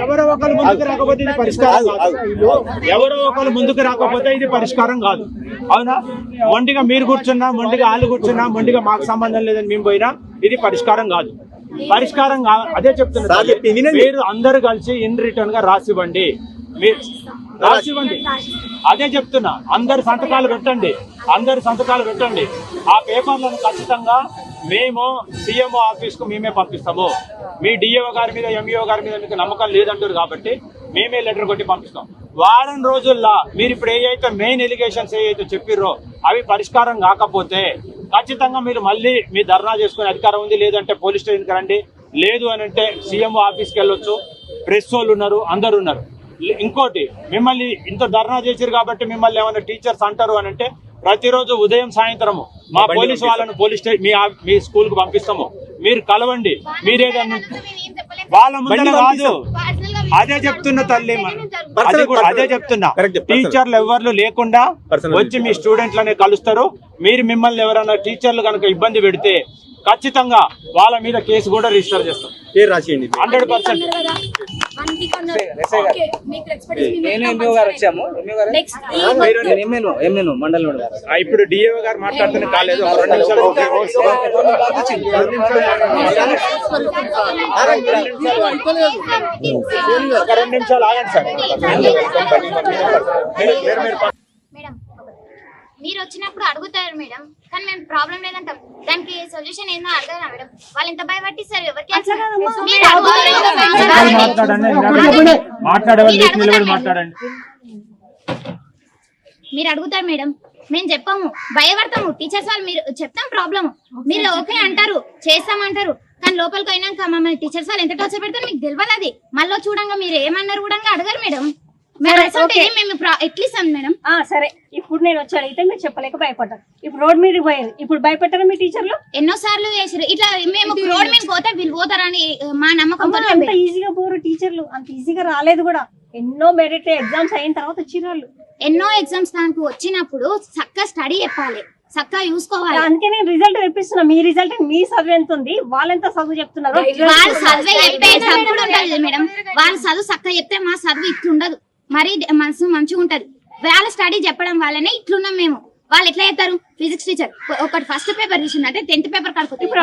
ఎవరో ఒకరు ముందుకు రాకపోతే ఇది పరిష్కారం కాదు. ఎవరో ఒకరు ముందుకు రాకపోతే ఇది పరిష్కారం కాదు. అవునా? మొండిగా మీరు కూర్చున్నా, మొండిగా వాళ్ళు కూర్చున్నా, మొండిగా మాకు సంబంధం లేదని మేము పోయినా ఇది పరిష్కారం కాదు. పరిష్కారం అదే చెప్తున్నా. మీరు అందరు కలిసి ఇన్ రిటర్న్ గా రాసివ్వండి. మీరు రాసివ్వండి. అదే చెప్తున్నా. అందరు సంతకాలు పెట్టండి. ఆ పేపర్లను ఖచ్చితంగా మేము సీఎంఓ ఆఫీస్ కు మేమే పంపిస్తాము. మీ డిఓ గారి మీద, ఎంఈఓ గారి మీద మీకు నమ్మకం లేదంటారు కాబట్టి మేమే లెటర్ కొట్టి పంపిస్తాం. వారం రోజుల్లో మీరు ఇప్పుడు ఏవైతే మెయిన్ ఎలిగేషన్స్ ఏవైతే చెప్పిర్రో అవి పరిష్కారం కాకపోతే ఖచ్చితంగా మీరు మళ్ళీ మీ ధర్నా చేసుకునే అధికారం ఉంది. లేదంటే పోలీస్ స్టేషన్కి రండి. లేదు అని అంటే సీఎంఓ ఆఫీస్కి వెళ్ళొచ్చు. ప్రెస్ వాళ్ళు ఉన్నారు, అందరు ఉన్నారు. ఇంకోటి, మిమ్మల్ని ఇంత ధర్నా చేశారు కాబట్టి మిమ్మల్ని ఏమైనా టీచర్స్ అంటారు అని అంటే ప్రతిరోజు ఉదయం సాయంత్రము మా పోలీసు వాళ్ళను పోలీస్ స్టేషన్ మీ స్కూల్ కు పంపిస్తాము. మీరు కలవండి. మీరేదన్నా వాళ్ళ ముందు కాదు. అదే చెప్తున్నా తల్లి, అదే చెప్తున్నా. టీచర్లు ఎవరు లేకుండా వచ్చి మీ స్టూడెంట్లనే కలుస్తారు. మిమ్మల్ని ఎవరైనా టీచర్లు కనుక ఇబ్బంది పెడితే ఖచ్చితంగా వాళ్ళ మీద కేసు కూడా రిజిస్టర్ చేస్తాం. 100%. ఇప్పుడు డిఏఓ గారు మాట్లాడుతూనే కాలేదు. 2 నిమిషాలు ఆగండి సార్. మీరు వచ్చినప్పుడు అడుగుతారు మేడం, కానీ మేము ప్రాబ్లం లేదంటాం. దానికి సొల్యూషన్ ఏందో అడగదా మేడం? వాళ్ళు ఎంత భయపట్టిస్తారు ఎవరికి? మీరు అడుగుతారు మేడం, మేము చెప్పాము, భయపడతాము. టీచర్స్ వాళ్ళు మీరు చెప్తాం ప్రాబ్లమ్, మీరు ఓకే అంటారు, చేస్తామంటారు. కానీ లోపలికి అయినాక మమ్మల్ని టీచర్స్ వాళ్ళు ఎంత టార్చర్ పెడతారు మీకు తెలియదు. అది మళ్ళీ చూడంగా మీరు ఏమన్నారు కూడా అడగారు మేడం. సరే, ఇప్పుడు నేను వచ్చి అడిగితే మీరు చెప్పలేక భయపడ్డారు. ఇప్పుడు రోడ్ మీద పోయారు, ఇప్పుడు భయపడ్డారు మీ టీచర్లు? ఎన్నో సార్లు చేసారు ఇట్లా. మేము రోడ్ మీద పోతే వీళ్ళు పోతారని మా నమ్మకం. అంత ఈజీగా పోరు టీచర్లు, అంత ఈజీగా రాలేదు కూడా. ఎన్నో మెరిట్ ఎగ్జామ్స్ అయిన తర్వాత వచ్చిన వాళ్ళు. ఎన్నో ఎగ్జామ్స్ దానికి వచ్చినప్పుడు చక్కగా స్టడీ చెప్పాలి, చక్కగా చూసుకోవాలి. అందుకే నేను రిజల్ట్ తెప్పిస్తున్నా. మీ రిజల్ట్, మీ చదువు ఎంత ఉంది, వాళ్ళు ఎంత చదువు చెప్తున్నారు? వాళ్ళు చదువు చెప్పే చదువు ఉంటది మేడం. వాళ్ళు చదువు చక్కగా చెప్తే మా చదువు ఇట్లుండదు, మరి మనసు మంచిగా ఉంటది. వాళ్ళ స్టడీ చెప్పడం వల్లనే ఇట్లున్నాం మేము. వాళ్ళు ఎట్లా చెప్తారు? ఫిజిక్స్ టీచర్ ఒకటి ఫస్ట్ పేపర్ తీసిందంటే 10th పేపర్ కడుపుతుంది.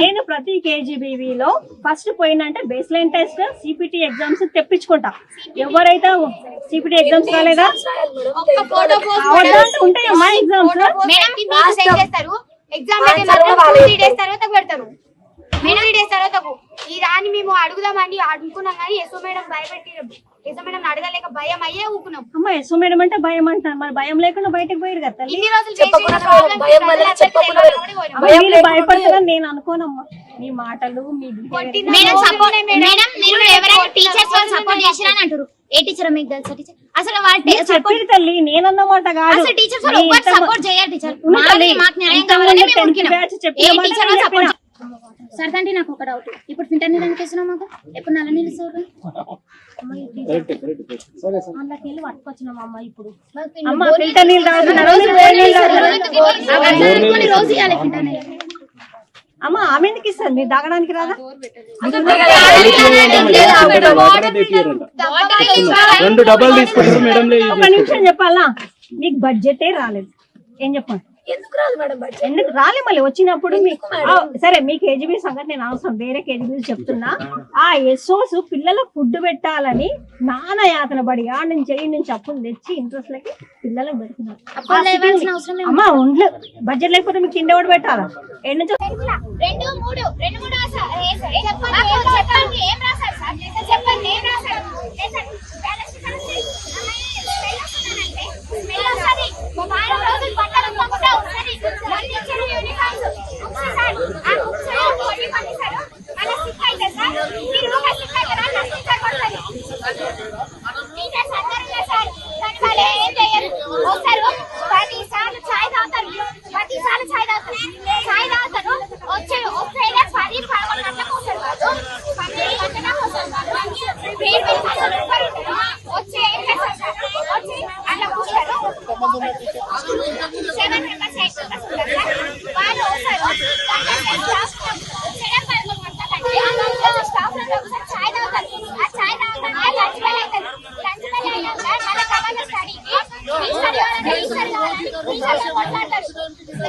నేను ప్రతి కేజీబీవీలో ఫస్ట్ పోయినంటే base line test, CPT exams తెప్పించుకుంటా. ఎవరైతే సిపిటి ఎగ్జామ్స్ కాలేదా ఉంటాయి మా ఎగ్జామ్స్ ఈ రాని మేము అడుగుదామని అనుకున్నాం కానీ ఎస్ఓ మేడం భయపెట్టి ఎస్ఓ మేడం అడగలేక భయం అయ్యే ఊకున్నాం. అమ్మ ఎస్ఓ మేడం అంటే భయం అంటారు, మరి భయం లేకుండా బయటకు పోయారు కదా. భయపడతారని నేను అనుకోనమ్మా. మీ మాటలు ఏ టీచర్ మీకు తెలుసా? టీచర్ అసలు చెప్పారు తల్లి, నేనన్నమాట కాదు. సార్ అంటే నాకు ఒక డౌట్, ఇప్పుడు ఫిల్టర్ నీళ్ళు ఎందుకు వేసినావు మాకు? ఎప్పుడు నల్ల నీళ్ళు సార్ అందులోకి పట్టుకొచ్చినాం అమ్మ. ఇప్పుడు రోజు ఇవ్వాలి ఫిల్టర్ నీళ్ళు. అమ్మ ఆమె ఎందుకు ఇస్తారు? మీరు తాగడానికి రాదా? ఒక నిమిషం చెప్పాలా, మీకు బడ్జెటే రాలేదు. ఏం చెప్పండి? ఎందుకు రాలే? మళ్ళీ వచ్చినప్పుడు మీకు సరే, మీ కేజీబీ సంగతి నేను అవసరం, వేరే కేజీబీ చెప్తున్నా. ఆ ఎస్ఓస్ పిల్లలకు ఫుడ్ పెట్టాలని నాన్న యాతన పడి ఆడ నుంచి అప్పులు తెచ్చి ఇంట్రెస్ట్ లకి పిల్లలకు పెడుతున్నారు. అమ్మా ఒంట్లో బడ్జెట్ లేకపోతే మీకు తిండి ఎవరు పెట్టాలా? ఏడు నుంచి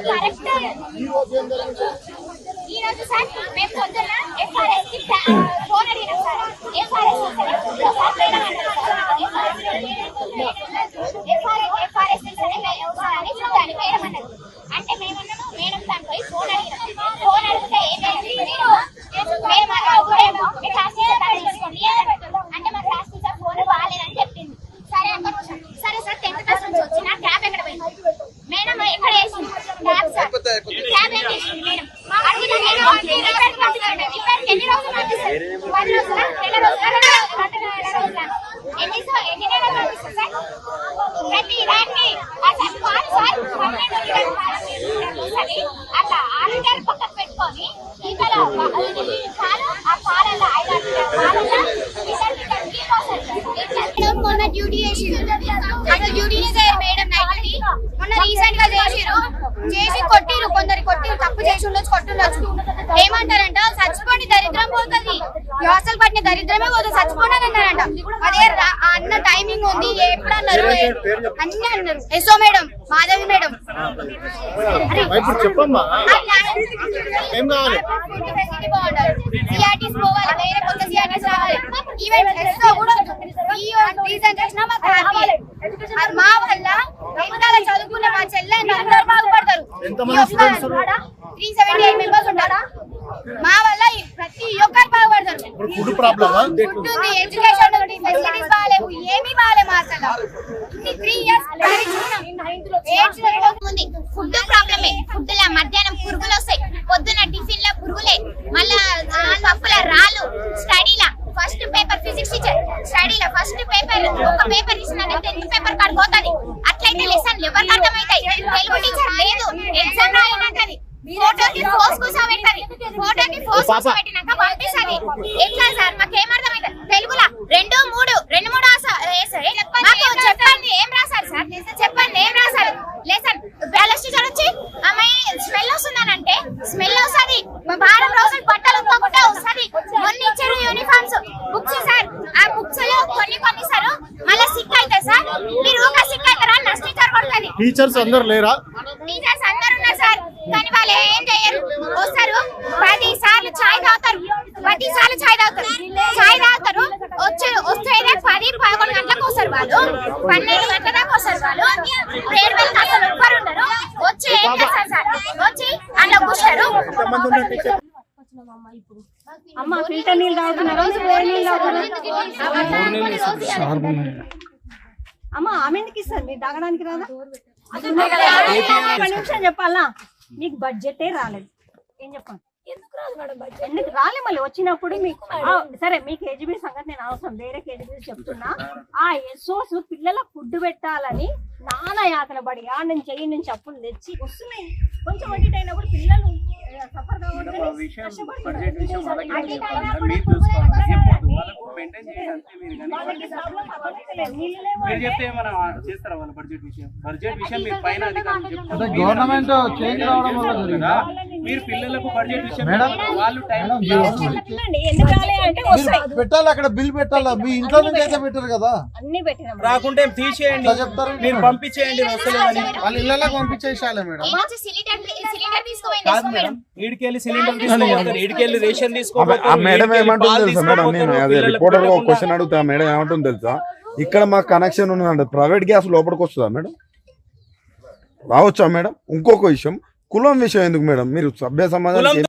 కరెక్ట్. ఈ రోజు సార్ మేము పొద్దున్న FRS కి ఫోన్ అడిగినాం సార్. FRS అంటే మేమన్నాము మేడం దాని పోయి ఫోన్ అడిగినాం. ఫోన్ అడిగితే ఏమైంది మేము మీ క్లాస్ టీచర్ తీసుకోండి అంటే మా క్లాస్ టీచర్ ఫోన్ బాగాలేదని చెప్పింది. సరే సరే సార్ 10th క్లాస్ నుంచి వచ్చిన ట్యాబ్ ఎక్కడ పోయింది మేడం? ఎక్కడ వేసింది ట్యాబ్ సార్? ట్యాబ్ ఏం చేసింది మేడం? ఎన్ని రోజులు పంపిస్తారు? 10 రోజులా 2 రోజులా 2 రోజులా ఎన్ని నెలలు పంపిస్తారు సార్? ప్రతి దాన్ని అట్లా ఆర్డర్ పక్కన పెట్టుకొని ఇక్కడ మొన్న డ్యూటీ చేసిరు. అసలు డ్యూటీనే చేయరు మేడం నైట్ కి. మొన్న రీసెంట్ గా చేసి కొట్టిరు. కొందరు కొట్టిరు, తప్పు చేసి ఉండొచ్చు, కొట్టుండొచ్చు. ఏమంటారంట చచ్చిపోండి దరిద్రం పోతుంది, హాస్టల్ పట్టిన దరిద్రమే పోతుంది, చచ్చిపోండి అని అన్నారంట. అదే అన్న టైమింగ్ ఉంది ఎప్పుడు అన్నారు అన్ని అన్నారు. SO madam, Madhavi madam. CRTs పోవాలి, వేరే కొత్త సిఆర్టీస్ రావాలి. ఈవెన్ ఎస్ఓ కూడా రీజన్ చేసినా మాకు హ్యాపీ. అది మా వల్ల ఎక్కడ చదువుకున్న మా చెల్లెని అందరూ బాగుపడతారు. 378 మెంబర్స్ ఉంటారా? మా వల్ల ప్రతి ఒక్కరు బాగుపడతారు. ఫుడ్ ఉంది, ఎడ్యుకేషన్ ఉంది, ఫెసిలిటీస్ బాగాలేవు, ఏమీ బాగాలేవు. మా అసలు 3 ఇయర్స్ ఫుడ్ ప్రాబ్లమే. ఫుడ్ లా మధ్యాహ్నం పురుగులు వస్తాయి, పొద్దున టిఫిన్ లా పురుగులే, మళ్ళా పప్పుల రాళ్ళు. స్టడీలా ఫస్ట్ పేపర్ ఫిజిక్స్ టీచర్ స్టడీలా ఫస్ట్ పేపర్ ఒక పేపర్ ఇచ్చినట్టు 10th పేపర్ కడిపోతుంది. అట్లయితే లెసన్ ఎవరికి అర్థమవుతాయి? తెలుగు టీచర్ లేదు, ఎగ్జామ్ రాయనంటది, ఫోటోకి ఫోర్స్ కూర్చోబెట్టది, ఫోటోకి ఫోర్స్ కూర్చోబెట్టినాక పంపిస్తుంది. ఎట్లా సార్ మాకేమర్థమవుతుంది? తెలుగులా 2, 3 మాకు చెప్పండి ఏం రాశారు సార్? చెప్పండి ఏం రాశారు? లెసన్ బ్యాలెన్స్ టీచర్ వచ్చి అమ్మాయి స్మెల్ వస్తుందనంటే స్మెల్ వస్తుంది, వారం రోజులు బట్టలు ఉత్తకుండా వస్తుంది. మొన్న ఇచ్చారు యూనిఫామ్స్, బుక్స్ సార్. ఆ బుక్స్ లో కొన్ని సార్ మళ్ళీ సిక్ అయితే సార్ మీరు ఊగా సిక్ అవుతారా? నర్స్ టీచర్ కొడుతుంది. టీచర్స్ అందరు లేరా? టీచర్స్ అందరు ఉన్నారు సార్, కానీ వాళ్ళు ఏం చేయరు. వస్తారు 10 సార్లు చాయ్ తాగుతారు, 10 సార్లు చాయ్ తాగుతారు. వస్తే 10-11 గంటలకు వస్తారు వాళ్ళు, 12 గంటల దాకా వస్తారు వాళ్ళు. 7 వేలకు అసలు ఒక్కరు ఉండరు. వచ్చి ఏం చేస్తారు సార్? వచ్చి అందులో కూర్చారు. అమ్మ ఫిల్టర్ నీళ్ళు తాగుతున్నారా? అమ్మ ఆమె ఎందుకు ఇస్తారు? మీరు తాగడానికి రాదా? ఒక నిమిషం చెప్పాలా, మీకు బడ్జెటే రాలేదు. ఏం చెప్పండి? ఎందుకు రాలే? మళ్ళీ వచ్చినప్పుడు మీకు సరే మీ కేజీబీ సంగతి నేను అవసరం, వేరే కేజీబీ చెప్తున్నా. ఆ ఎస్ఓస్ పిల్లలకు ఫుడ్ పెట్టాలని నానా యాతన పడి ఆ నుంచి చెయ్యి నుంచి అప్పులు తెచ్చి వస్తున్నాయి. కొంచెం అడిట్ అయినప్పుడు పిల్లలు సఫర్ గవర్నమెంట్ చేంజ్ రావడం వల్ల మీరు పిల్లలకు బడ్జెట్ విషయం వాళ్ళు పెట్టాలి, అక్కడ బిల్ పెట్టాలా? మీ ఇంట్లో నుంచి అయితే పెట్టారు కదా, అన్ని పెట్టినాం. రాకుంటే తీసేయండి, చెప్తారు మీరు పంపించేయండి. వాళ్ళ ఇళ్ళకి పంపించేసాలే మేడం. కాదు మేడం, ఈడికెళ్ళి సిలిండర్ తీసుకోవాలి, ఈడికెళ్ళి రేషన్ తీసుకోవాలి. మేడం ఏమంటుంది తెలుసా మేడం? నేను అదే రిపోర్టర్ ఒక క్వశ్చన్ అడుగుతా. మేడం ఏమంటుంది తెలుసా? ఇక్కడ మాకు కనెక్షన్ ఉన్నదంటే ప్రైవేట్ గ్యాస్ లోపలికి వస్తుందా మేడం? రావచ్చా మేడం? ఇంకొక విషయం, కులం విషయం ఎందుకు మేడం? మీరు సభ్య సమాజం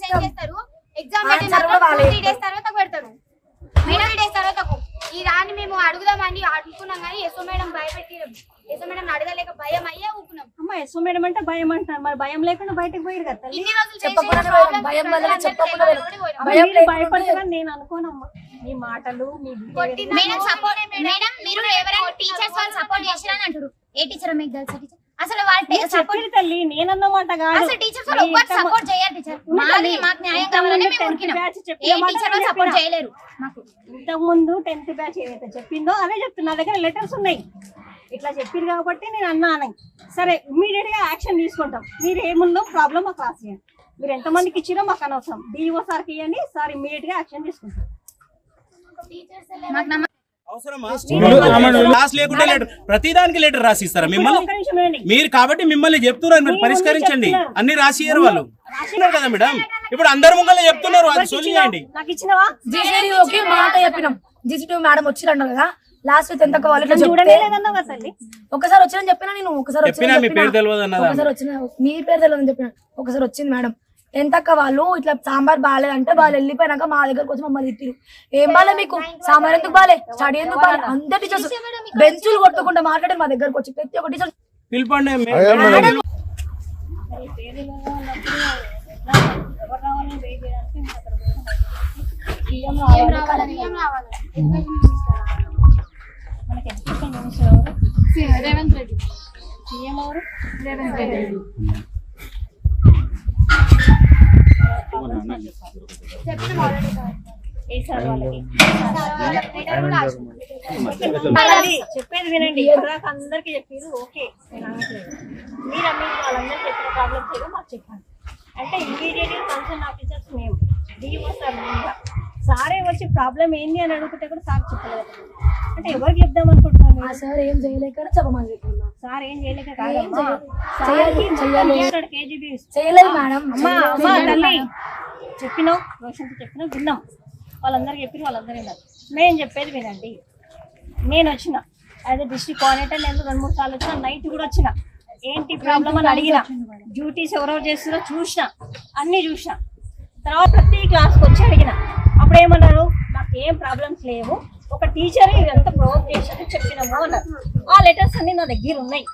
మెసేజ్ చేస్తారు ఎగ్జామ్ పెట్టిన 3 డేస్ తర్వాత పెడతారు మేడం 3 డేస్ తర్వాత ఈ రాని మేము అడుగుదామని అనుకున్నాం కానీ ఎస్ఓ మేడం భయపెట్టి ఎస్ఓ మేడం అడగలేక భయం అయ్యే ఊపుకున్నాం. అమ్మ ఎస్ఓ మేడం అంటే భయం అంటారు, మరి భయం లేకుండా బయటకు పోయారు కదా తల్లి. ఇన్ని రోజులు భయపడతారని నేను అనుకోనమ్మా. మీ మాటలు మీ మేడం సపోర్ట్ మేడం మీరు ఎవరైనా టీచర్స్ వాళ్ళు సపోర్ట్ చేసిరని అంటారు. ఏ టీచర్ మీకు తెలుసా టీచర్ అసలు వాళ్ళు సపోర్ట్ తల్లి నేనన్నమాట కాదు. అసలు టీచర్స్ వాళ్ళు ఒక్కటి సపోర్ట్ చేయరు టీచర్. మాకు న్యాయం కావాలని మేము ఊరుకున్నాం. ఏ టీచర్ వాళ్ళు సపోర్ట్ చేయలేరు మాకు. ఇంతకు ముందు 10th బ్యాచ్ ఏదైతే చెప్పిందో అదే చెప్తున్నా. నా దగ్గర లెటర్స్ ఉన్నాయి. ఇట్లా చెప్పారు కాబట్టి నేను అన్నాను. సరే ఇమ్మీడియట్ గా యాక్షన్ తీసుకుంటాం. మీరు ఏముందో ప్రాబ్లం మాకు రాసియండి. మీరు ఎంతమందికి ఇచ్చిరో మాకు అనవసరం. డిఓ సార్కి ఇవ్వండి, సార్ ఇమ్మీడియట్ గా యాక్షన్ తీసుకుంటాం. అవసరమా? క్లాస్ లేకుండా లెటర్ ప్రతిదానికి లెటర్ రాసిస్తారా మిమ్మల్ని? మీరు కాబట్టి మిమ్మల్ని చెప్తున్నారు మీరు పరిష్కరించండి అన్ని రాసియ్యారు వాళ్ళు కదా మేడం. ఇప్పుడు అందరు ముంగల చెప్తున్నారు అది సొల్యూయండి. నాకు ఇచ్చినవా? జీసీడీఓకి మాట చెప్పినాం. జీసీడీఓ మేడం వచ్చిరంటారు కదా లాస్ట్ 10th వాళ్ళు చూడలేదన్నావు కదా తల్లి. ఒకసారి వచ్చిన చెప్పినా నేను ఒకసారి మీ పేరు తెలియదు అన్నదా? ఒకసారి వచ్చిన మీ పేరు తెలియదని చెప్పిన ఒకసారి వచ్చింది మేడం. 10th వాళ్ళు ఇట్లా సాంబార్ బాగాలేదంటే వాళ్ళు వెళ్ళిపోయినాక మా దగ్గరకు వచ్చి మమ్మల్ని తిట్టిరు. ఏం బాలే మీకు సాంబార్ ఎందుకు బాలే స్టడీ ఎందుకు బాలే అందరు టీచర్స్ బెంచులు కొట్టుకుంటూ మాట్లాడారు మా దగ్గరకు వచ్చి. ప్రతి ఒక్క టీచర్ పిలుపండి. మనకి ఎడ్యుకేషన్ మినిస్టర్ ఎవరు? రేవంత్ రెడ్డి. సీఎం ఎవరు? రేవంత్ రెడ్డి. చెప్పేది వినండి. అందరికి చెప్పారు ఓకే. మీరు వాళ్ళందరూ చెప్పిన ప్రాబ్లమ్స్ ఏదో మాకు చెప్పండి. అంటే ఇమీడియట్ గా కన్సర్న్ ఆఫీసర్స్ మేము డిఓ సార్ సారే వచ్చి ప్రాబ్లం ఏంది అని అడుగుతుంటే కూడా సార్ చెప్పలేదు. అంటే ఎవరికి చెప్దాం అనుకుంటున్నాను? సార్ ఏం చేయలేక చెప్పమని చెప్తున్నా. సార్ ఏం చేయలేక కేజీబీ చేయలేదు మేడం. అమ్మా తల్లి చెప్పినావు, రోషన్తో చెప్పినావు, విన్నాం. వాళ్ళందరూ చెప్పిన వాళ్ళందరూ విన్నారు. మేము చెప్పేది వినండి. నేను వచ్చిన యాజ్ ఎ డిస్ట్రిక్ట్ కోఆర్డినేటర్. నేను 2-3 సార్లు వచ్చిన. నైట్ కూడా వచ్చిన. ఏంటి ప్రాబ్లం అని అడిగిన. డ్యూటీస్ ఎవరెవరు చేస్తున్నారో చూసిన, అన్ని చూసిన. తర్వాత ప్రతి క్లాస్కి వచ్చి అడిగిన. అప్పుడు ఏమన్నారు? నాకు ఏం ప్రాబ్లమ్స్ లేవు, ఒక టీచర్ ఇదంతా ప్రొవోక్ చేసి చెప్పినాము అన్నారు. ఆ లెటర్స్ అన్ని నా దగ్గర ఉన్నాయి.